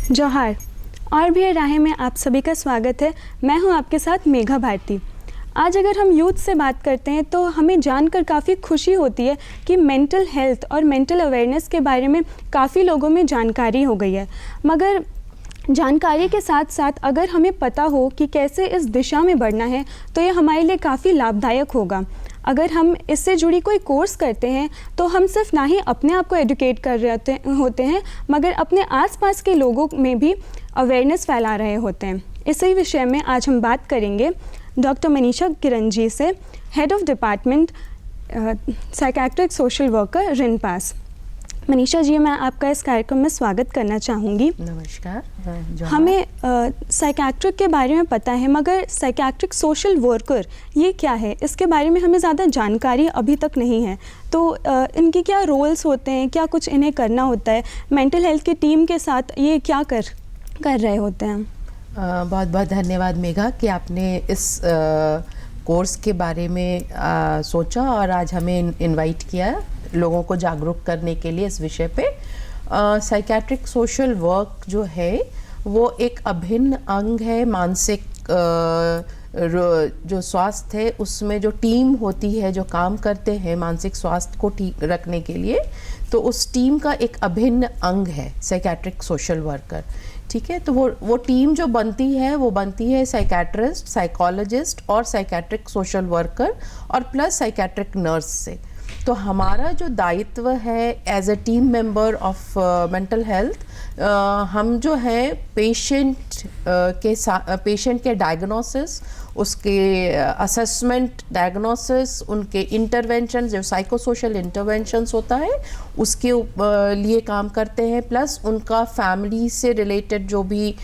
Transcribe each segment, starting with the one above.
जोहार और भी राहें में आप सभी का स्वागत है। मैं हूं आपके साथ मेघा भारती। आज अगर हम यूथ से बात करते हैं तो हमें जानकर काफ़ी खुशी होती है कि मेंटल हेल्थ और मेंटल अवेयरनेस के बारे में काफ़ी लोगों में जानकारी हो गई है। मगर जानकारी के साथ साथ अगर हमें पता हो कि कैसे इस दिशा में बढ़ना है तो ये हमारे लिए काफ़ी लाभदायक होगा। अगर हम इससे जुड़ी कोई कोर्स करते हैं तो हम सिर्फ ना ही अपने आप को एडुकेट कर रहे होते हैं मगर अपने आसपास के लोगों में भी अवेयरनेस फैला रहे होते हैं। इसी विषय में आज हम बात करेंगे डॉक्टर मनीषा किरंजी से, head of department psychiatric social worker RINPAS. Manisha ji, मैं आपका इस कार्यक्रम में स्वागत करना चाहूँगी। नमस्कार। हमें साइकियाट्रिक के बारे में पता है मगर साइकियाट्रिक सोशल वर्कर ये क्या है, इसके बारे में हमें ज़्यादा जानकारी अभी तक नहीं है। तो इनके क्या रोल्स होते हैं, क्या कुछ इन्हें करना होता है, मेंटल हेल्थ की टीम के साथ ये क्या कर रहे होते हैं? बहुत बहुत धन्यवाद मेघा कि आपने इस कोर्स के बारे में सोचा और आज हमें इनवाइट किया लोगों को जागरूक करने के लिए इस विषय पे। साइकियाट्रिक सोशल वर्क जो है वो एक अभिन्न अंग है। मानसिक जो स्वास्थ्य है उसमें जो टीम होती है जो काम करते हैं मानसिक स्वास्थ्य को ठीक रखने के लिए, तो उस टीम का एक अभिन्न अंग है साइकियाट्रिक सोशल वर्कर। ठीक है, तो वो टीम जो बनती है साइकियाट्रिस्ट, साइकोलॉजिस्ट और साइकियाट्रिक सोशल वर्कर और प्लस साइकियाट्रिक नर्स से। तो हमारा जो दायित्व है as a team member of mental health, हम जो है पेशेंट के डायग्नोसिस, उसके असेसमेंट, डायग्नोसिस, उनके इंटरवेंशन जो साइको सोशल इंटरवेंशंस होता है उसके लिए काम करते हैं। प्लस उनका फैमिली से रिलेटेड जो भी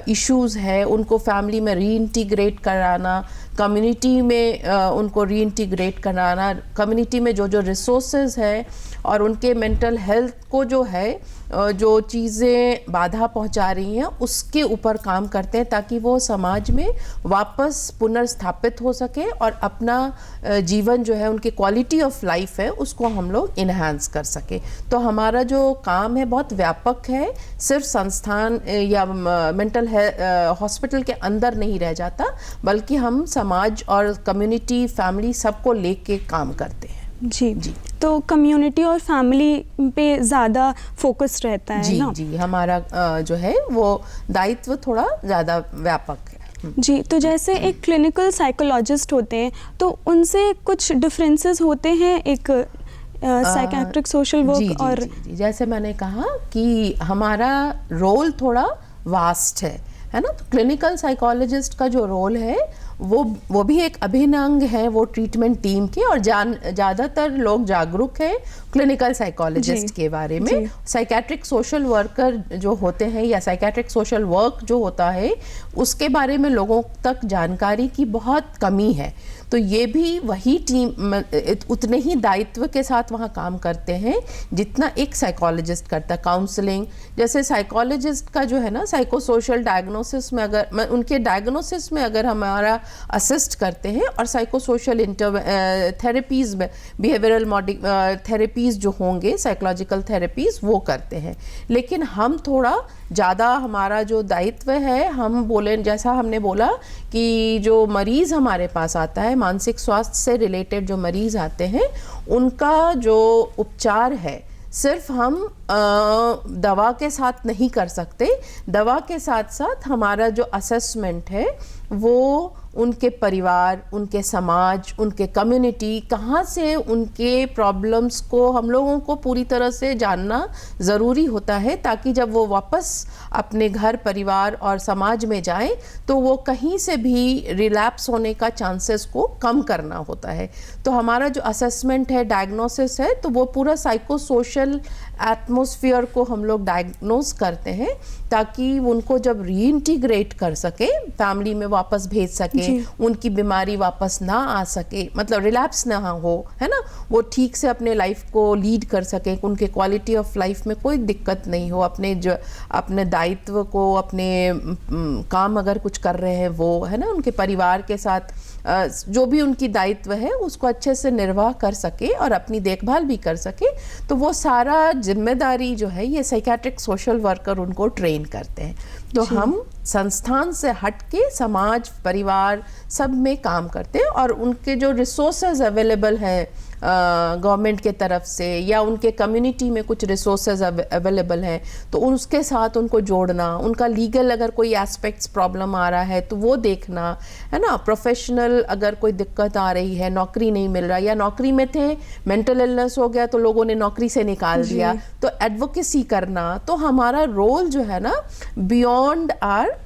इश्यूज़ है उनको फैमिली में रीइंटीग्रेट कराना, कम्युनिटी में उनको रीइंटीग्रेट कराना, कम्युनिटी में जो जो रिसोर्सेज है और उनके मेंटल हेल्थ को जो है जो चीज़ें बाधा पहुंचा रही हैं उसके ऊपर काम करते हैं ताकि वो समाज में वापस पुनर्स्थापित हो सके और अपना जीवन जो है, उनकी क्वालिटी ऑफ लाइफ है, उसको हम लोग इन्हांस कर सके। तो हमारा जो काम है बहुत व्यापक है, सिर्फ संस्थान या मेंटल हॉस्पिटल के अंदर नहीं रह जाता, बल्कि हम समाज और कम्युनिटी, फैमिली सबको लेके काम करते हैं। जी। तो कम्युनिटी और फैमिली पे ज़्यादा फोकस रहता है ना? जी, हमारा जो है वो दायित्व थोड़ा ज़्यादा व्यापक है। जी, तो जैसे एक क्लिनिकल साइकोलॉजिस्ट होते हैं तो उनसे कुछ डिफरेंसेस होते हैं एक साइकियाट्रिक सोशल वर्क और जी, जैसे मैंने कहा कि हमारा रोल थोड़ा वास्ट है ना। तो क्लिनिकल साइकोलॉजिस्ट का जो रोल है वो भी एक अभिन्न अंग है वो ट्रीटमेंट टीम के, और ज़्यादातर लोग जागरूक हैं क्लिनिकल साइकोलॉजिस्ट के बारे में। साइकियाट्रिक सोशल वर्कर जो होते हैं या साइकियाट्रिक सोशल वर्क जो होता है उसके बारे में लोगों तक जानकारी की बहुत कमी है। तो ये भी वही टीम उतने ही दायित्व के साथ वहाँ काम करते हैं जितना एक साइकोलॉजिस्ट करता है। काउंसलिंग, जैसे साइकोलॉजिस्ट का जो है ना साइको सोशल डायग्नोसिस में, अगर उनके डायग्नोसिस में अगर हमारा असिस्ट करते हैं और साइको सोशल थेरेपीज़ में बिहेवियरल थेरेपीज़ जो होंगे, साइकोलॉजिकल थेरेपीज़ वो करते हैं। लेकिन हम थोड़ा ज़्यादा, हमारा जो दायित्व है, हम बोले जैसा हमने बोला कि जो मरीज़ हमारे पास आता है, मानसिक स्वास्थ्य से रिलेटेड जो मरीज़ आते हैं, उनका जो उपचार है सिर्फ हम दवा के साथ नहीं कर सकते। दवा के साथ साथ हमारा जो असेसमेंट है वो उनके परिवार, उनके समाज, उनके कम्युनिटी, कहाँ से उनके प्रॉब्लम्स को हम लोगों को पूरी तरह से जानना ज़रूरी होता है ताकि जब वो वापस अपने घर, परिवार और समाज में जाएं तो वो कहीं से भी रिलैप्स होने का चांसेस को कम करना होता है। तो हमारा जो असेसमेंट है, डायग्नोसिस है, तो वो पूरा साइको सोशल एटमॉस्फेयर को हम लोग डायग्नोस करते हैं ताकि उनको जब रीइंटीग्रेट कर सके, फैमिली में वापस भेज सके, उनकी बीमारी वापस ना आ सके, मतलब रिलैप्स ना हो, है ना, वो ठीक से अपने लाइफ को लीड कर सके, उनके क्वालिटी ऑफ लाइफ में कोई दिक्कत नहीं हो, अपने दायित्व को, अपने काम अगर कुछ कर रहे हैं वो, है ना, उनके परिवार के साथ जो भी उनकी दायित्व है उसको अच्छे से निर्वाह कर सके और अपनी देखभाल भी कर सके। तो वो सारा जिम्मेदारी जिम्मेदारी जो है ये साइकेट्रिक सोशल वर्कर उनको ट्रेन करते हैं। तो हम संस्थान से हट के समाज परिवार सब में काम करते हैं और उनके जो रिसोर्सेज अवेलेबल हैं गवर्नमेंट के तरफ से या उनके कम्युनिटी में कुछ रिसोर्सेज अवेलेबल हैं तो उसके साथ उनको जोड़ना, उनका लीगल अगर कोई एस्पेक्ट्स प्रॉब्लम आ रहा है तो वो देखना, है ना। प्रोफेशनल अगर कोई दिक्कत आ रही है, नौकरी नहीं मिल रहा या नौकरी में थे, मेंटल इलनेस हो गया तो लोगों ने नौकरी से निकाल दिया, तो एडवोकेसी करना। तो हमारा रोल जो है ना beyond our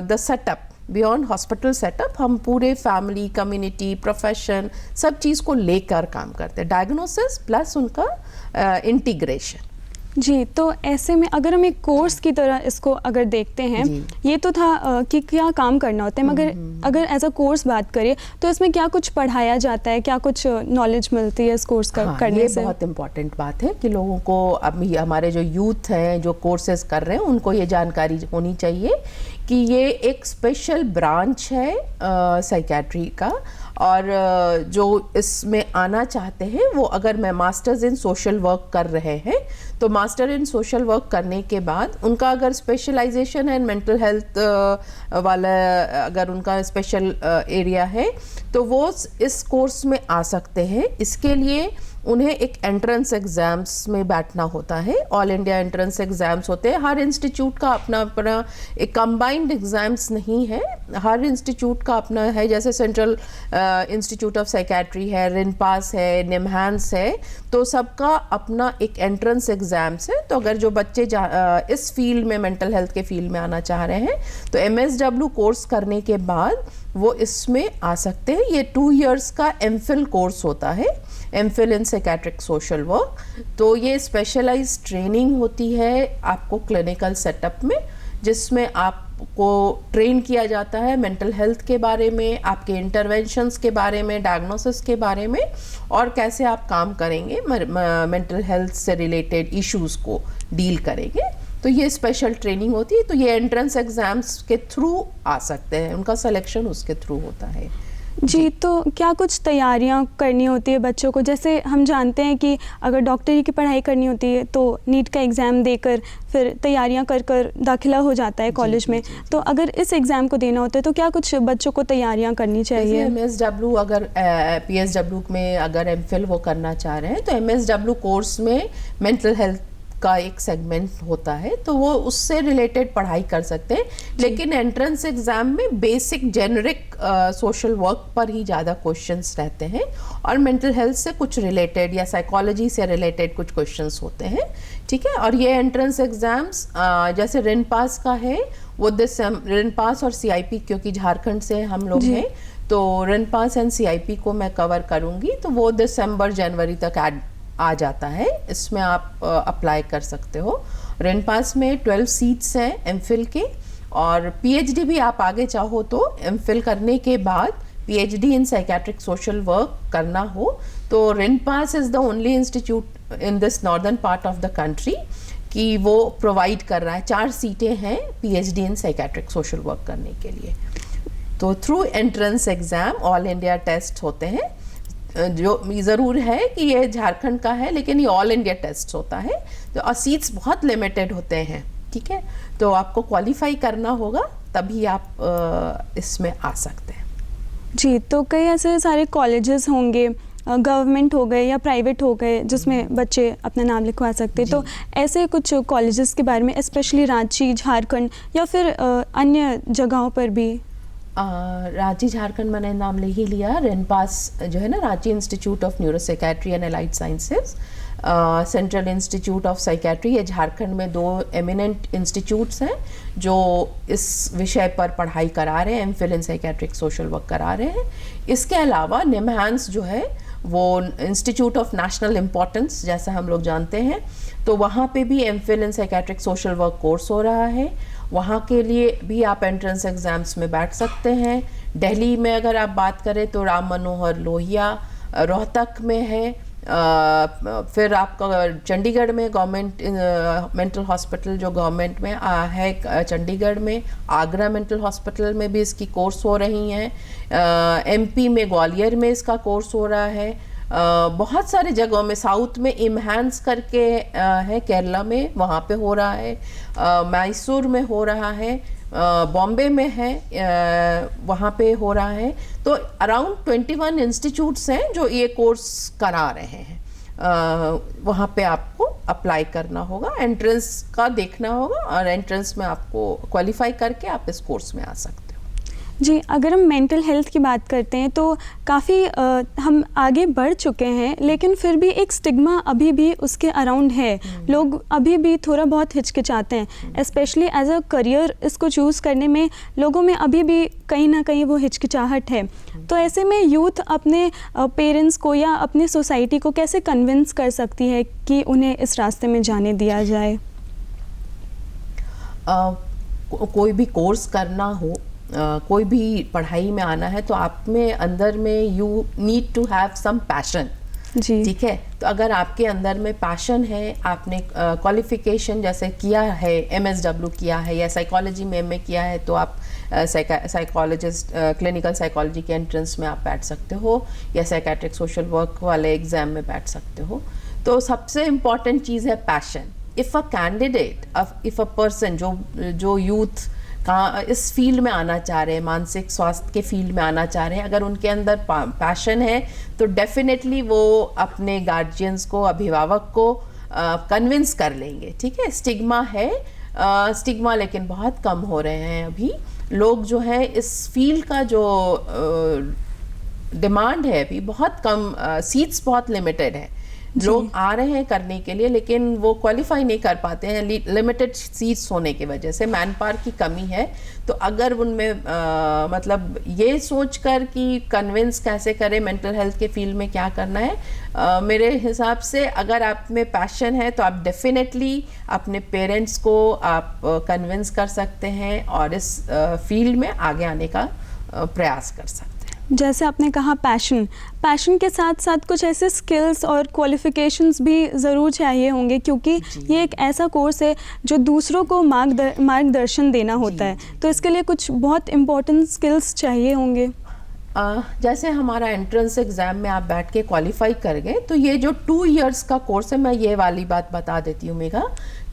the setup, beyond hospital setup, हम पूरे फैमिली, कम्युनिटी, प्रोफेशन सब चीज़ को लेकर काम करते हैं, डायग्नोसिस प्लस उनका इंटीग्रेशन। जी, तो ऐसे में अगर हम एक कोर्स की तरह इसको अगर देखते हैं, ये तो था कि क्या काम करना होता है, मगर अगर एज अ कोर्स बात करें तो इसमें क्या कुछ पढ़ाया जाता है, क्या कुछ नॉलेज मिलती है इस कोर्स करने ये से? बहुत इंपॉर्टेंट बात है कि लोगों को, अभी हमारे जो यूथ हैं जो कोर्सेज कर रहे हैं उनको ये जानकारी होनी चाहिए कि ये एक स्पेशल ब्रांच है साइकेट्री का, और जो इसमें आना चाहते हैं वो अगर मैं मास्टर्स इन सोशल वर्क कर रहे हैं तो मास्टर इन सोशल वर्क करने के बाद उनका अगर स्पेशलाइजेशन है मेंटल हेल्थ वाला, अगर उनका स्पेशल एरिया है तो वो इस कोर्स में आ सकते हैं। इसके लिए उन्हें एक एंट्रेंस एग्ज़ाम्स में बैठना होता है, ऑल इंडिया एंट्रेंस एग्ज़ाम्स होते हैं। हर इंस्टीट्यूट का अपना अपना एक कंबाइंड एग्ज़ाम्स नहीं है, हर इंस्टीट्यूट का अपना है। जैसे सेंट्रल इंस्टीट्यूट ऑफ साइकेट्री है, रिनपास है, निमहांस है, तो सबका अपना एक एंट्रेंस एग्ज़ाम्स है। तो अगर जो बच्चे इस फील्ड में, मेंटल हेल्थ के फील्ड में आना चाह रहे हैं तो MSW कोर्स करने के बाद वो इसमें आ सकते हैं। ये 2 इयर्स का MPhil कोर्स होता है, MPhil इन साइकेट्रिक सोशल वर्क। तो ये स्पेशलाइज्ड ट्रेनिंग होती है आपको क्लिनिकल सेटअप में, जिसमें आपको ट्रेन किया जाता है मेंटल हेल्थ के बारे में, आपके इंटरवेंशंस के बारे में, डायग्नोसिस के बारे में, और कैसे आप काम करेंगे, मेंटल हेल्थ से रिलेटेड इश्यूज़ को डील करेंगे। तो ये स्पेशल ट्रेनिंग होती है। तो ये एंट्रेंस एग्ज़ाम्स के थ्रू आ सकते हैं, उनका सिलेक्शन उसके थ्रू होता है। जी, तो क्या कुछ तैयारियां करनी होती है बच्चों को? जैसे हम जानते हैं कि अगर डॉक्टरी की पढ़ाई करनी होती है तो नीट का एग्ज़ाम देकर फिर तैयारियां कर कर दाखिला हो जाता है कॉलेज में। तो अगर इस एग्ज़ाम को देना होता है तो क्या कुछ बच्चों को तैयारियां करनी चाहिए? MSW अगर PSW में अगर MPhil वो करना चाह रहे हैं तो MSW कोर्स में मेंटल हेल्थ का एक सेगमेंट होता है, तो वो उससे रिलेटेड पढ़ाई कर सकते हैं। लेकिन एंट्रेंस एग्जाम में बेसिक जेनरिक सोशल वर्क पर ही ज़्यादा क्वेश्चंस रहते हैं, और मेंटल हेल्थ से कुछ रिलेटेड या साइकोलॉजी से रिलेटेड कुछ क्वेश्चंस होते हैं, ठीक है। और ये एंट्रेंस एग्जाम्स जैसे रिनपास का है, वो रिनपास और CIP, क्योंकि झारखंड से हम लोग हैं तो रिनपास एंड CIP को मैं कवर करूँगी, तो वो दिसंबर-जनवरी तक आ जाता है। इसमें आप अप्लाई कर सकते हो। रिनपास में 12 सीट्स हैं MPhil के, और PhD भी आप आगे चाहो तो MPhil करने के बाद PhD in psychiatric social work करना हो तो RINPAS is the only institute in this northern part of the country कि वो प्रोवाइड कर रहा है। 4 सीटें हैं PhD in psychiatric social work करने के लिए। तो through entrance exam all India test होते हैं, जो ज़रूर है कि ये झारखंड का है लेकिन ये ऑल इंडिया टेस्ट होता है, तो और सीट्स बहुत लिमिटेड होते हैं, ठीक है। तो आपको क्वालिफाई करना होगा तभी आप इसमें आ सकते हैं। जी, तो कई ऐसे सारे कॉलेजेस होंगे, गवर्नमेंट हो गए या प्राइवेट हो गए, जिसमें बच्चे अपना नाम लिखवा सकते हैं। तो ऐसे कुछ कॉलेजेस के बारे में, स्पेशली रांची, झारखंड या फिर अन्य जगहों पर भी? रांची झारखंड मैंने नाम ले ही लिया। रिनपास जो है ना, Ranchi institute of neuropsychiatry and allied sciences, central institute of psychiatry, ये झारखंड में 2 एमिनेंट इंस्टीट्यूट्स हैं जो इस विषय पर पढ़ाई करा रहे हैं, MPhil इन साइकेट्रिक सोशल वर्क करा रहे हैं। इसके अलावा निमहांस जो है वो इंस्टीट्यूट ऑफ नेशनल इम्पोर्टेंस जैसा हम लोग जानते हैं, तो वहाँ पे भी MPhil इन साइकेट्रिक सोशल वर्क कोर्स हो रहा है। वहाँ के लिए भी आप एंट्रेंस एग्ज़ाम्स में बैठ सकते हैं। दिल्ली में अगर आप बात करें तो राम मनोहर लोहिया, रोहतक में है, फिर आपका चंडीगढ़ में गवर्नमेंट मेंटल हॉस्पिटल जो गवर्नमेंट में है चंडीगढ़ में, आगरा मेंटल हॉस्पिटल में भी इसकी कोर्स हो रही हैं, MP में ग्वालियर में इसका कोर्स हो रहा है, बहुत सारे जगहों में, साउथ में इमहैंस करके है केरला में, वहाँ पे हो रहा है, मैसूर में हो रहा है, बॉम्बे में है, वहाँ पे हो रहा है। तो अराउंड 21 इंस्टीट्यूट्स हैं जो ये कोर्स करा रहे हैं। वहाँ पे आपको अप्लाई करना होगा, एंट्रेंस का देखना होगा और एंट्रेंस में आपको क्वालिफाई करके आप इस कोर्स में आ सकते हो। जी, अगर हम मेंटल हेल्थ की बात करते हैं तो काफ़ी हम आगे बढ़ चुके हैं, लेकिन फिर भी एक स्टिग्मा अभी भी उसके अराउंड है। लोग अभी भी थोड़ा बहुत हिचकिचाते हैं, स्पेशली एज अ करियर इसको चूज़ करने में लोगों में अभी भी कहीं ना कहीं वो हिचकिचाहट है। तो ऐसे में यूथ अपने पेरेंट्स को या अपनी सोसाइटी को कैसे कन्विंस कर सकती है कि उन्हें इस रास्ते में जाने दिया जाए? कोई भी कोर्स करना हो, कोई भी पढ़ाई में आना है, तो आप में अंदर में you need to have some passion. जी, ठीक है, तो अगर आपके अंदर में पैशन है, आपने क्वालिफिकेशन जैसे किया है, MSW किया है या साइकोलॉजी में MA किया है, तो आप साइकोलॉजिस्ट क्लिनिकल साइकोलॉजी के एंट्रेंस में आप बैठ सकते हो या साइकेट्रिक सोशल वर्क वाले एग्जाम में बैठ सकते हो। तो सबसे इम्पॉर्टेंट चीज़ है passion. If a candidate, if a person जो यूथ का इस फील्ड में आना चाह रहे हैं, मानसिक स्वास्थ्य के फील्ड में आना चाह रहे हैं, अगर उनके अंदर पैशन है तो डेफिनेटली वो अपने गार्जियंस को, अभिभावक को कन्विंस कर लेंगे। ठीक है, स्टिग्मा है, स्टिग्मा लेकिन बहुत कम हो रहे हैं अभी। लोग जो है इस फील्ड का जो डिमांड है अभी बहुत कम, सीट्स बहुत लिमिटेड है। लोग आ रहे हैं करने के लिए लेकिन वो क्वालिफाई नहीं कर पाते हैं, लिमिटेड सीट्स होने की वजह से, मैन पावर की कमी है। तो अगर उनमें मतलब ये सोचकर कि कन्विंस कैसे करें मेंटल हेल्थ के फील्ड में क्या करना है, मेरे हिसाब से अगर आप में पैशन है तो आप डेफिनेटली अपने पेरेंट्स को आप कन्विंस कर सकते हैं और इस फील्ड में आगे आने का प्रयास कर सकते हैं। जैसे आपने कहा पैशन के साथ साथ कुछ ऐसे स्किल्स और क्वालिफिकेशंस भी ज़रूर चाहिए होंगे, क्योंकि ये एक ऐसा कोर्स है जो दूसरों को मार्गदर्शन देना होता है। तो इसके लिए कुछ बहुत इम्पोर्टेंट स्किल्स चाहिए होंगे। जैसे हमारा एंट्रेंस एग्ज़ाम में आप बैठ के क्वालिफाई कर गए, तो ये जो 2 इयर्स का कोर्स है, मैं ये वाली बात बता देती हूँ मेघा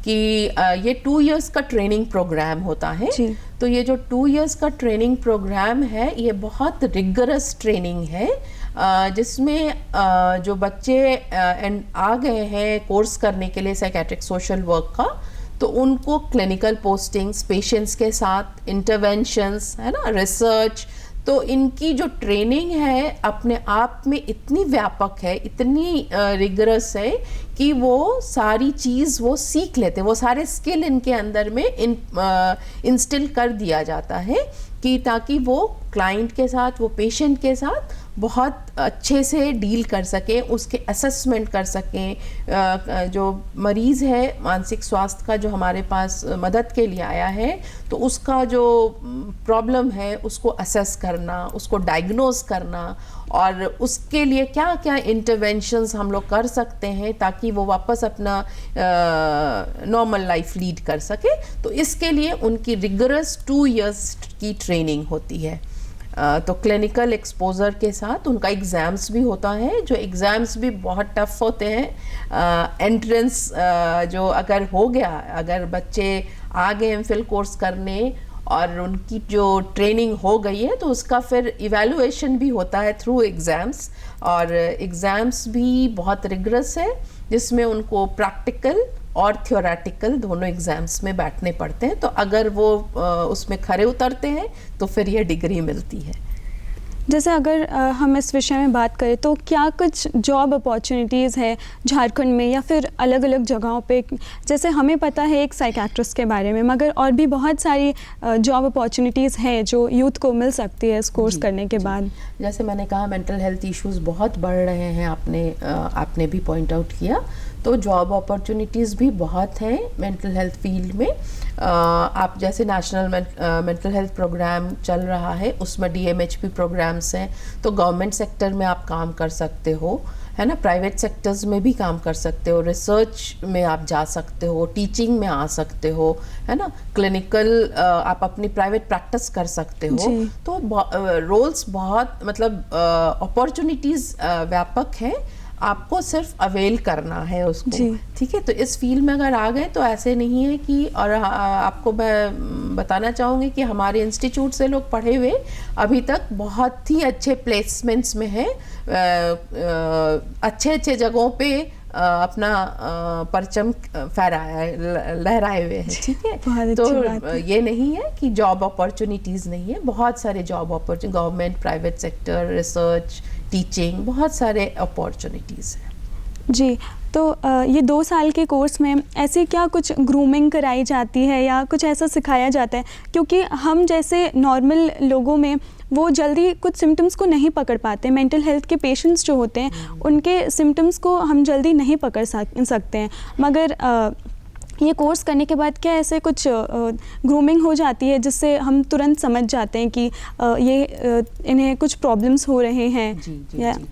कि ये 2 इयर्स का ट्रेनिंग प्रोग्राम होता है। तो ये जो 2 इयर्स का ट्रेनिंग प्रोग्राम है, ये बहुत रिगरस ट्रेनिंग है, जिसमें जो बच्चे आ गए हैं कोर्स करने के लिए साइकेट्रिक सोशल वर्क का, तो उनको क्लिनिकल पोस्टिंग्स, पेशेंट्स के साथ इंटरवेंशंस, है ना, रिसर्च, तो इनकी जो ट्रेनिंग है अपने आप में इतनी व्यापक है, इतनी रिगरस है कि वो सारी चीज़ वो सीख लेते, वो सारे स्किल इनके अंदर में इंस्टिल कर दिया जाता है कि ताकि वो क्लाइंट के साथ, वो पेशेंट के साथ बहुत अच्छे से डील कर सकें, उसके असेसमेंट कर सकें। जो मरीज़ है मानसिक स्वास्थ्य का जो हमारे पास मदद के लिए आया है, तो उसका जो प्रॉब्लम है उसको असेस करना, उसको डायग्नोज करना और उसके लिए क्या क्या इंटरवेंशंस हम लोग कर सकते हैं ताकि वो वापस अपना नॉर्मल लाइफ लीड कर सके। तो इसके लिए उनकी रिगरस 2 इयर्स की ट्रेनिंग होती है। तो क्लिनिकल एक्सपोजर के साथ उनका एग्ज़ाम्स भी होता है, जो एग्ज़ाम्स भी बहुत टफ होते हैं। एंट्रेंस जो अगर हो गया, अगर बच्चे आ गए MPhil कोर्स करने और उनकी जो ट्रेनिंग हो गई है, तो उसका फिर इवैल्यूएशन भी होता है थ्रू एग्ज़ाम्स, और एग्ज़ाम्स भी बहुत रिगरस है जिसमें उनको प्रैक्टिकल और थियोरेटिकल दोनों एग्ज़ाम्स में बैठने पड़ते हैं। तो अगर वो उसमें खरे उतरते हैं तो फिर ये डिग्री मिलती है। जैसे अगर हम इस विषय में बात करें तो क्या कुछ जॉब अपॉर्चुनिटीज़ है झारखंड में या फिर अलग अलग जगहों पे? जैसे हमें पता है एक साइकेट्रिस्ट के बारे में, मगर और भी बहुत सारी जॉब अपॉर्चुनिटीज़ हैं जो यूथ को मिल सकती है इस कोर्स करने के बाद। जैसे मैंने कहा मेंटल हेल्थ इश्यूज़ बहुत बढ़ रहे हैं, आपने भी पॉइंट आउट किया, तो जॉब अपॉर्चुनिटीज़ भी बहुत हैं मेंटल हेल्थ फील्ड में। आप जैसे नेशनल मेंटल हेल्थ प्रोग्राम चल रहा है, उसमें DMHP प्रोग्राम्स हैं, तो गवर्नमेंट सेक्टर में आप काम कर सकते हो, है ना, प्राइवेट सेक्टर्स में भी काम कर सकते हो, रिसर्च में आप जा सकते हो, टीचिंग में आ सकते हो, है ना, क्लिनिकल आप अपनी प्राइवेट प्रैक्टिस कर सकते हो। तो रोल्स बहुत मतलब अपॉर्चुनिटीज़ व्यापक हैं, आपको सिर्फ अवेल करना है उसको, ठीक है। तो इस फील्ड में अगर आ गए तो ऐसे नहीं है कि, और आपको मैं बताना चाहूँगी कि हमारे इंस्टीट्यूट से लोग पढ़े हुए अभी तक बहुत ही अच्छे प्लेसमेंट्स में हैं, अच्छे अच्छे जगहों पे अपना परचम लहराए हुए हैं, ठीक है। तो ये नहीं है कि जॉब अपॉर्चुनिटीज़ नहीं है, बहुत सारे job opportunity, government, private sector, research, teaching, बहुत सारे अपॉर्चुनिटीज़ हैं। जी, तो ये 2 साल के कोर्स में ऐसी क्या कुछ ग्रूमिंग कराई जाती है या कुछ ऐसा सिखाया जाता है? क्योंकि हम जैसे नॉर्मल लोगों में वो जल्दी कुछ सिम्टम्स को नहीं पकड़ पाते, मेंटल हेल्थ के पेशेंट्स जो होते हैं उनके सिम्टम्स को हम जल्दी नहीं पकड़ सकते हैं, मगर ये कोर्स करने के बाद क्या ऐसे कुछ ग्रूमिंग हो जाती है जिससे हम तुरंत समझ जाते हैं कि इन्हें कुछ प्रॉब्लम्स हो रहे हैं? जी।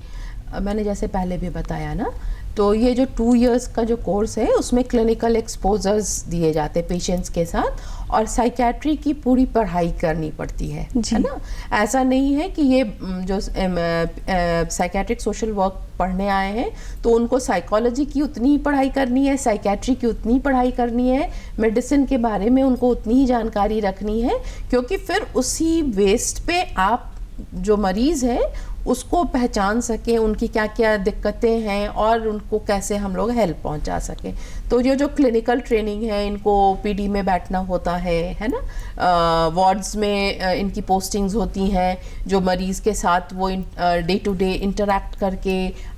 मैंने जैसे पहले भी बताया ना, तो ये जो 2 इयर्स का जो कोर्स है उसमें क्लिनिकल एक्सपोजर्स दिए जाते हैं पेशेंट्स के साथ, और साइकेट्री की पूरी पढ़ाई करनी पड़ती है ना। ऐसा नहीं है कि ये जो साइकेट्रिक सोशल वर्क पढ़ने आए हैं तो उनको साइकोलॉजी की उतनी ही पढ़ाई करनी है, साइकेट्री की उतनी ही पढ़ाई करनी है, मेडिसिन के बारे में उनको उतनी ही जानकारी रखनी है, क्योंकि फिर उसी बेस्ड पे आप जो मरीज़ है उसको पहचान सकें, उनकी क्या क्या दिक्कतें हैं और उनको कैसे हम लोग हेल्प पहुंचा सकें। तो ये जो क्लिनिकल ट्रेनिंग है, इनको पीडी में बैठना होता है ना, वार्ड्स में इनकी पोस्टिंग्स होती हैं, जो मरीज़ के साथ वो डे टू डे इंटरैक्ट करके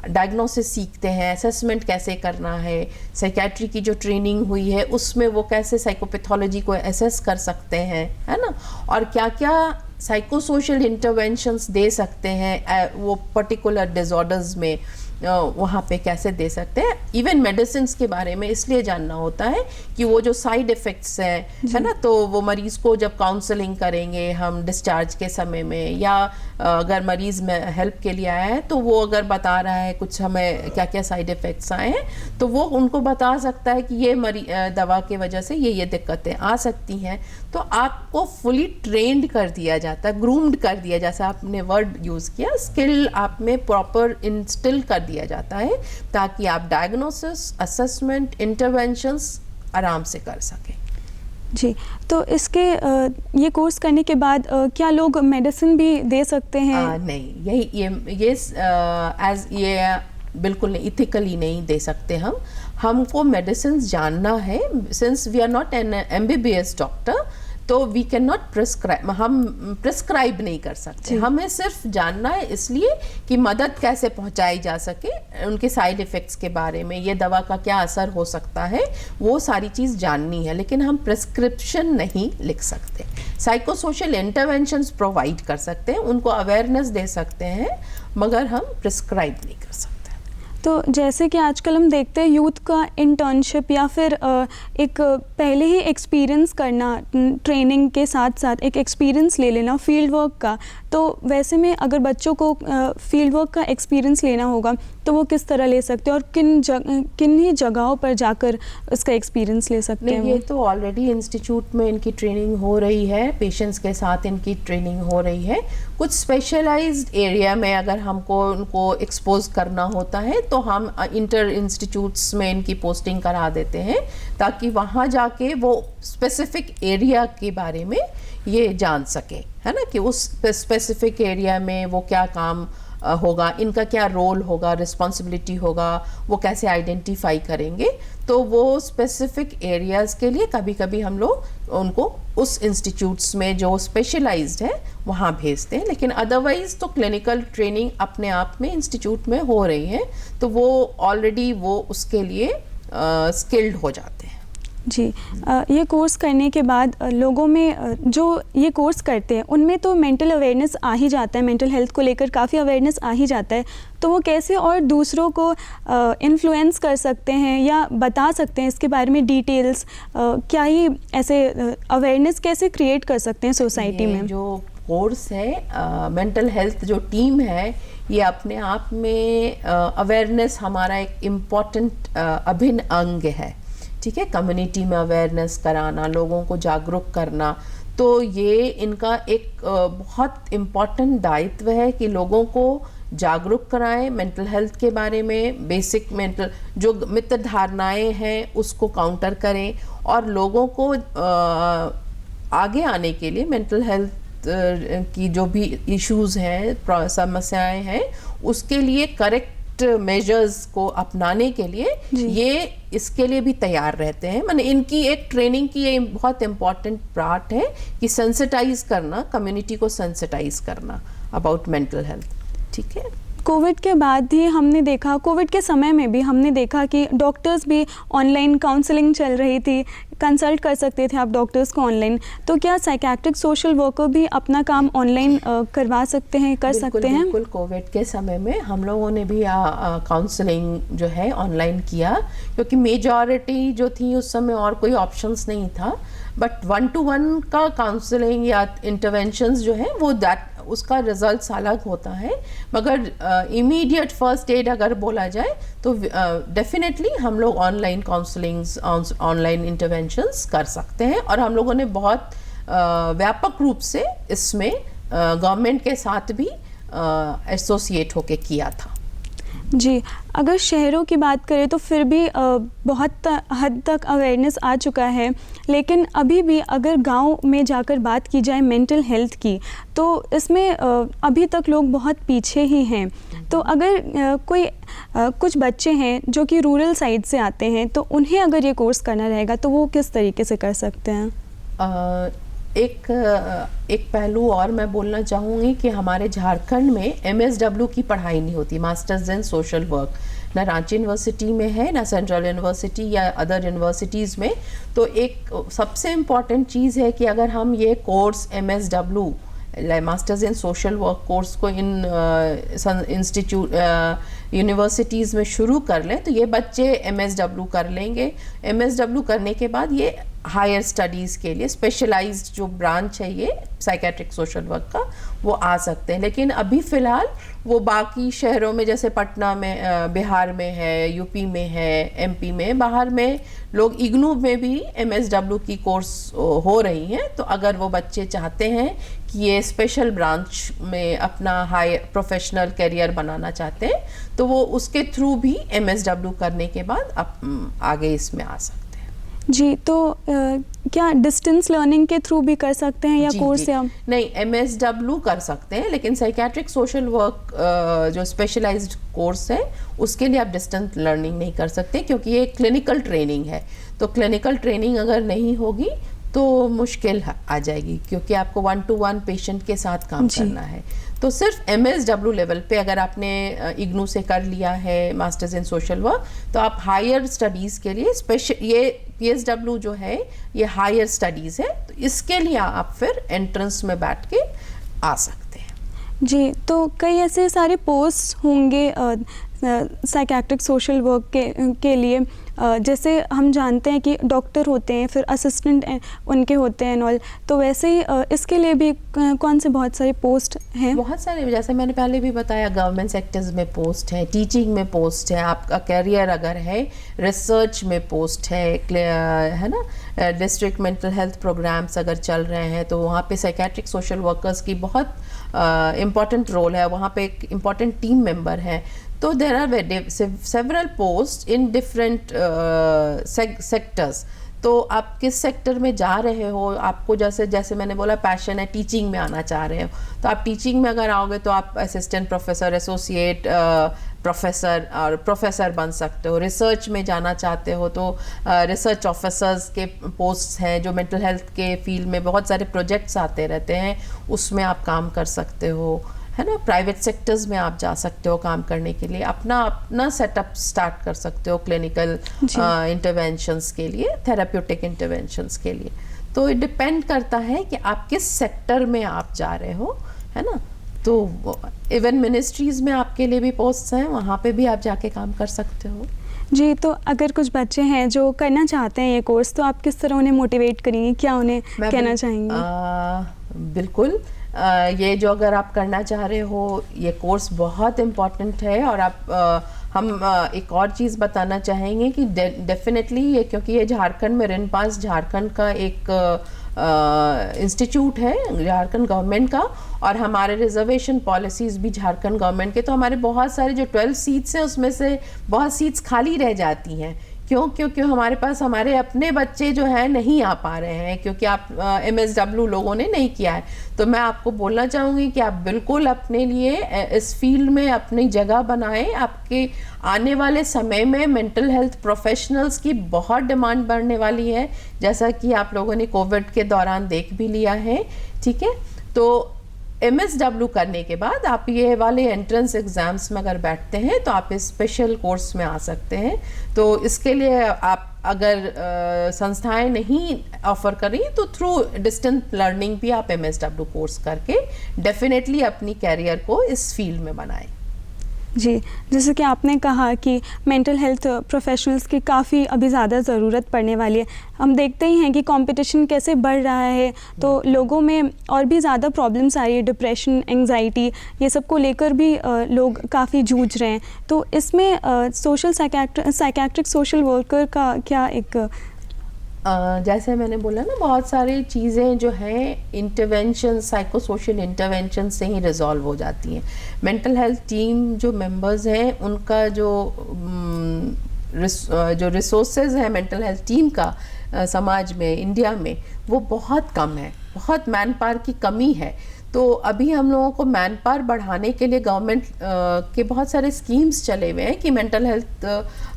डायग्नोसिस सीखते हैं, असेसमेंट कैसे करना है, साइकेट्री की जो ट्रेनिंग हुई है उसमें वो कैसे साइकोपैथोलॉजी को एसेस कर सकते हैं, है ना, और क्या क्या साइकोसोशल इंटरवेंशंस दे सकते हैं वो पर्टिकुलर डिसऑर्डर्स में, वहाँ पे कैसे दे सकते हैं। इवन मेडिसिन्स के बारे में इसलिए जानना होता है कि वो जो साइड इफ़ेक्ट्स हैं, है ना, तो वो मरीज़ को जब काउंसलिंग करेंगे हम डिस्चार्ज के समय में, या अगर मरीज़ में हेल्प के लिए आया है तो वो अगर बता रहा है कुछ हमें क्या क्या साइड इफ़ेक्ट्स आए हैं, तो वो उनको बता सकता है कि ये दवा की वजह से ये दिक्कतें आ सकती हैं। तो आपको फुली ट्रेंड कर दिया जाता है, ग्रूम्ड कर दिया, जैसा आपने वर्ड यूज़ किया, स्किल आप में प्रॉपर इंस्टिल कर दिया जाता है ताकि आप डायग्नोसिस, असेसमेंट, इंटरवेंशंस आराम से कर सकें। जी, तो इसके ये कोर्स करने के बाद क्या लोग मेडिसिन भी दे सकते हैं? नहीं, ये बिल्कुल नहीं, इथिकली नहीं दे सकते हम। हमको मेडिसिन जानना है, since we are not an MBBS doctor, तो वी कैन नॉट प्रिस्क्राइब, हम प्रिस्क्राइब नहीं कर सकते, हमें सिर्फ जानना है इसलिए कि मदद कैसे पहुंचाई जा सके, उनके साइड इफ़ेक्ट्स के बारे में, ये दवा का क्या असर हो सकता है, वो सारी चीज़ जाननी है, लेकिन हम प्रिस्क्रिप्शन नहीं लिख सकते। साइकोसोशल इंटरवेंशंस प्रोवाइड कर सकते हैं, उनको अवेयरनेस दे सकते हैं, मगर हम प्रिस्क्राइब नहीं कर सकते। तो जैसे कि आजकल हम देखते हैं यूथ का इंटर्नशिप या फिर एक पहले ही एक्सपीरियंस करना, ट्रेनिंग के साथ साथ एक एक्सपीरियंस ले लेना फील्ड वर्क का, तो वैसे में अगर बच्चों को फील्ड वर्क का एक्सपीरियंस लेना होगा तो वो किस तरह ले सकते हैं और किन ही जगहों पर जाकर उसका एक्सपीरियंस ले सकते हैं? ये तो ऑलरेडी इंस्टीट्यूट में इनकी ट्रेनिंग हो रही है, पेशेंट्स के साथ इनकी ट्रेनिंग हो रही है। कुछ स्पेशलाइज्ड एरिया में अगर हमको उनको एक्सपोज करना होता है तो हम इंटर इंस्टीट्यूट्स में इनकी पोस्टिंग करा देते हैं, ताकि वहाँ जाके वो स्पेसिफिक एरिया के बारे में ये जान सके, है ना, कि उस स्पेसिफिक एरिया में वो क्या काम होगा, इनका क्या रोल होगा, रिस्पॉन्सिबिलिटी होगा, वो कैसे आइडेंटिफाई करेंगे। तो वो स्पेसिफिक एरियाज़ के लिए कभी कभी हम लोग उनको उस इंस्टीट्यूट्स में जो स्पेशलाइज्ड है वहाँ भेजते हैं, लेकिन अदरवाइज़ तो क्लिनिकल ट्रेनिंग अपने आप में इंस्टीट्यूट में हो रही है, तो वो ऑलरेडी वो उसके लिए स्किल्ड हो जाते हैं। जी, ये कोर्स करने के बाद लोगों में जो ये कोर्स करते हैं उनमें तो मेंटल अवेयरनेस आ ही जाता है, मेंटल हेल्थ को लेकर काफ़ी अवेयरनेस आ ही जाता है, तो वो कैसे और दूसरों को इन्फ्लुएंस कर सकते हैं या बता सकते हैं इसके बारे में डिटेल्स, क्या ही ऐसे अवेयरनेस कैसे क्रिएट कर सकते हैं सोसाइटी में? जो कोर्स है, मेंटल हेल्थ जो टीम है, ये अपने आप में अवेयरनेस हमारा एक इम्पॉर्टेंट अभिन्न अंग है, ठीक है। कम्युनिटी में अवेयरनेस कराना, लोगों को जागरूक करना, तो ये इनका एक बहुत इम्पॉर्टेंट दायित्व है कि लोगों को जागरूक कराएं मेंटल हेल्थ के बारे में, बेसिक मेंटल जो मिथ्या धारणाएं हैं उसको काउंटर करें, और लोगों को आगे आने के लिए मेंटल हेल्थ की जो भी इश्यूज हैं, समस्याएं हैं, उसके लिए करेक्ट मेजर्स को अपनाने के लिए ये इसके लिए भी तैयार रहते हैं। माने इनकी एक ट्रेनिंग की ये बहुत इम्पॉर्टेंट पार्ट है कि सेंसिटाइज करना, कम्युनिटी को सेंसिटाइज करना अबाउट मेंटल हेल्थ, ठीक है। कोविड के बाद ही हमने देखा, कोविड के समय में भी हमने देखा कि डॉक्टर्स भी ऑनलाइन काउंसलिंग चल रही थी, कंसल्ट कर सकते थे आप डॉक्टर्स को ऑनलाइन। तो क्या साइकियाट्रिक सोशल वर्कर भी अपना काम ऑनलाइन करवा सकते हैं, कर सकते हैं? बिल्कुल, कोविड के समय में हम लोगों ने भी काउंसलिंग जो है ऑनलाइन किया, क्योंकि मेजॉरिटी जो थी उस समय और कोई ऑप्शंस नहीं था। बट 1-to-1 का काउंसलिंग या इंटरवेंशंस जो है वो उसका रिजल्ट्स अलग होता है, मगर इमीडिएट फर्स्ट एड अगर बोला जाए तो डेफिनेटली हम लोग ऑनलाइन काउंसलिंग्स, ऑनलाइन इंटरवेंशंस कर सकते हैं। और हम लोगों ने बहुत व्यापक रूप से इसमें गवर्नमेंट के साथ भी एसोसिएट होके किया था। जी, अगर शहरों की बात करें तो फिर भी बहुत हद तक अवेयरनेस आ चुका है, लेकिन अभी भी अगर गांव में जाकर बात की जाए मेंटल हेल्थ की, तो इसमें अभी तक लोग बहुत पीछे ही हैं। तो अगर कुछ बच्चे हैं जो कि रूरल साइड से आते हैं, तो उन्हें अगर ये कोर्स करना रहेगा तो वो किस तरीके से कर सकते हैं? एक पहलू और मैं बोलना चाहूँगी कि हमारे झारखंड में MSW की पढ़ाई नहीं होती, मास्टर्स इन सोशल वर्क, ना रांची यूनिवर्सिटी में है, ना सेंट्रल यूनिवर्सिटी या अदर यूनिवर्सिटीज़ में। तो एक सबसे इम्पॉर्टेंट चीज़ है कि अगर हम ये course MSW masters in social work course को इन इंस्टीट्यूट यूनिवर्सिटीज़ में शुरू कर लें, तो ये बच्चे MSW कर लेंगे। MSW करने के बाद ये हायर स्टडीज़ के लिए स्पेशलाइज्ड जो ब्रांच है ये साइकेट्रिक सोशल वर्क का, वो आ सकते हैं। लेकिन अभी फ़िलहाल वो बाकी शहरों में, जैसे पटना में, बिहार में है, यूपी में है, MP में, बाहर में लोग इग्नू में भी MSW की कोर्स हो रही हैं। तो अगर वो बच्चे चाहते हैं कि ये स्पेशल ब्रांच में अपना हाई प्रोफेशनल करियर बनाना चाहते हैं, तो वो उसके थ्रू भी MSW करने के बाद आगे इसमें आ सकते हैं। जी, तो क्या डिस्टेंस लर्निंग के थ्रू भी कर सकते हैं या कोर्स? या नहीं, MSW कर सकते हैं, लेकिन साइकियाट्रिक सोशल वर्क जो स्पेशलाइज्ड कोर्स है उसके लिए आप डिस्टेंस लर्निंग नहीं कर सकते, क्योंकि ये क्लिनिकल ट्रेनिंग है। तो क्लिनिकल ट्रेनिंग अगर नहीं होगी तो मुश्किल आ जाएगी, क्योंकि आपको 1-to-1 पेशेंट के साथ काम करना है। तो सिर्फ MSW लेवल पे अगर आपने इग्नू से कर लिया है मास्टर्स इन सोशल वर्क, तो आप हायर स्टडीज़ के लिए स्पेशल, ये PSW जो है ये हायर स्टडीज़ है, तो इसके लिए आप फिर एंट्रेंस में बैठ के आ सकते हैं। जी, तो कई ऐसे सारे पोस्ट होंगे साइकियाट्रिक सोशल वर्क के लिए, जैसे हम जानते हैं कि डॉक्टर होते हैं, फिर असिस्टेंट उनके होते हैं ऑल, तो वैसे ही इसके लिए भी कौन से बहुत सारे पोस्ट हैं? बहुत सारे, जैसे मैंने पहले भी बताया, गवर्नमेंट सेक्टर्स में पोस्ट है, टीचिंग में पोस्ट है, आपका करियर अगर है, रिसर्च में पोस्ट है ना, डिस्ट्रिक्ट मेंटल हेल्थ प्रोग्राम्स अगर चल रहे हैं तो वहाँ पे साइकियाट्रिक सोशल वर्कर्स की बहुत इम्पॉर्टेंट रोल है, वहाँ पे एक इम्पॉर्टेंट टीम मेंबर है। तो there are several post in different sectors. तो आप किस सेक्टर में जा रहे हो, आपको जैसे मैंने बोला पैशन है, टीचिंग में आना चाह रहे हो, तो आप टीचिंग में अगर आओगे तो आप असिस्टेंट प्रोफेसर, एसोसिएट प्रोफेसर और प्रोफेसर बन सकते हो। रिसर्च में जाना चाहते हो तो रिसर्च ऑफिसर्स के पोस्ट हैं, जो मेंटल हेल्थ के फील्ड में बहुत सारे प्रोजेक्ट्स आते रहते हैं, उसमें आप काम कर सकते हो, है ना। प्राइवेट सेक्टर्स में आप जा सकते हो काम करने के लिए, अपना सेटअप स्टार्ट कर सकते हो क्लिनिकल इंटरवेंशंस के लिए, थेराप्यूटिक इंटरवेंशंस के लिए। तो ये डिपेंड करता है कि आप किस सेक्टर में आप जा रहे हो, है ना। तो इवन मिनिस्ट्रीज में आपके लिए भी पोस्ट्स हैं, वहाँ पे भी आप जाके काम कर सकते हो। जी, तो अगर कुछ बच्चे हैं जो करना चाहते हैं ये कोर्स, तो आप किस तरह उन्हें मोटिवेट करेंगी, क्या उन्हें कहना चाहेंगी? बिल्कुल, ये जो अगर आप करना चाह रहे हो, ये कोर्स बहुत इम्पॉर्टेंट है। और हम एक और चीज़ बताना चाहेंगे कि डेफिनेटली ये, क्योंकि ये झारखंड में रिनपास झारखंड का एक इंस्टीट्यूट है, झारखंड गवर्नमेंट का, और हमारे रिजर्वेशन पॉलिसीज़ भी झारखंड गवर्नमेंट के, तो हमारे बहुत सारे जो 12 सीट्स हैं उसमें से बहुत सीट्स खाली रह जाती हैं। क्योंकि हमारे पास हमारे अपने बच्चे जो हैं नहीं आ पा रहे हैं, क्योंकि आप MSW लोगों ने नहीं किया है। तो मैं आपको बोलना चाहूँगी कि आप बिल्कुल अपने लिए इस फील्ड में अपनी जगह बनाएं। आपके आने वाले समय में मेंटल हेल्थ प्रोफेशनल्स की बहुत डिमांड बढ़ने वाली है, जैसा कि आप लोगों ने कोविड के दौरान देख भी लिया है। ठीक है, तो MSW करने के बाद आप ये वाले एंट्रेंस एग्ज़ाम्स में अगर बैठते हैं तो आप इस स्पेशल कोर्स में आ सकते हैं। तो इसके लिए आप अगर संस्थाएं नहीं ऑफ़र करें तो थ्रू डिस्टेंस लर्निंग भी आप MSW कोर्स करके डेफिनेटली अपनी कैरियर को इस फील्ड में बनाएं। जी, जैसे कि आपने कहा कि मेंटल हेल्थ प्रोफेशनल्स की काफ़ी अभी ज़्यादा ज़रूरत पड़ने वाली है। हम देखते ही हैं कि कंपटीशन कैसे बढ़ रहा है, तो लोगों में और भी ज़्यादा प्रॉब्लम्स आ रही है, डिप्रेशन, एंग्जाइटी, ये सब को लेकर भी लोग काफ़ी जूझ रहे हैं। तो इसमें सोशल साइकियाट्रिक सोशल वर्कर का क्या एक जैसे मैंने बोला ना, बहुत सारी चीज़ें जो हैं इंटरवेंशन, साइको सोशल इंटरवेंशन से ही रिजॉल्व हो जाती हैं। मेंटल हेल्थ टीम जो मेंबर्स हैं उनका जो रिसोर्सेज है मेंटल हेल्थ टीम का समाज में, इंडिया में, वो बहुत कम है, बहुत मैन पावर की कमी है। तो अभी हम लोगों को मैन पावर बढ़ाने के लिए गवर्नमेंट के बहुत सारे स्कीम्स चले हुए हैं कि मेंटल हेल्थ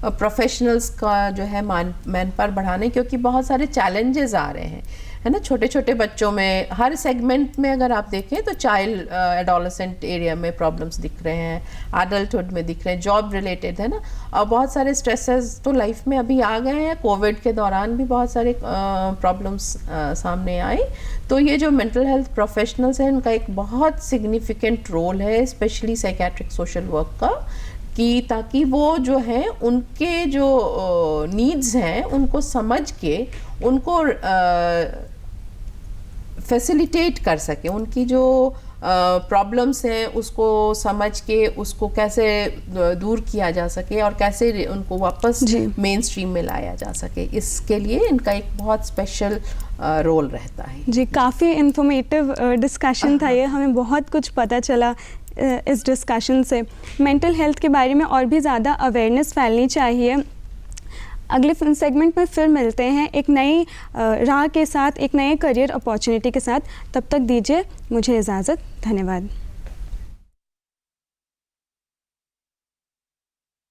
प्रोफेशनल्स का जो है मैन पावर बढ़ाने, क्योंकि बहुत सारे चैलेंजेस आ रहे हैं, है ना। छोटे छोटे बच्चों में, हर सेगमेंट में अगर आप देखें तो चाइल्ड एडोलेसेंट एरिया में प्रॉब्लम्स दिख रहे हैं, एडल्टहुड में दिख रहे हैं, जॉब रिलेटेड, है ना। और बहुत सारे स्ट्रेसेस तो लाइफ में अभी आ गए हैं। कोविड के दौरान भी बहुत सारे प्रॉब्लम्स सामने आए। तो ये जो मेंटल हेल्थ प्रोफेशनल्स हैं, इनका एक बहुत सिग्निफिकेंट रोल है, स्पेशली साइकियाट्रिक सोशल वर्क का, कि ताकि वो जो है उनके जो नीड्स हैं उनको समझ के उनको फैसिलिटेट कर सके, उनकी जो प्रॉब्लम्स हैं उसको समझ के उसको कैसे दूर किया जा सके और कैसे उनको वापस मेन स्ट्रीम में लाया जा सके। इसके लिए इनका एक बहुत स्पेशल रोल रहता है। जी, काफ़ी इंफॉर्मेटिव डिस्कशन था ये, हमें बहुत कुछ पता चला इस डिस्कशन से। मेंटल हेल्थ के बारे में और भी ज़्यादा अवेयरनेस फैलनी चाहिए। अगले सेगमेंट में फिर मिलते हैं एक नई राह के साथ, एक नए करियर अपॉर्चुनिटी के साथ। तब तक दीजिए मुझे इजाज़त। धन्यवाद।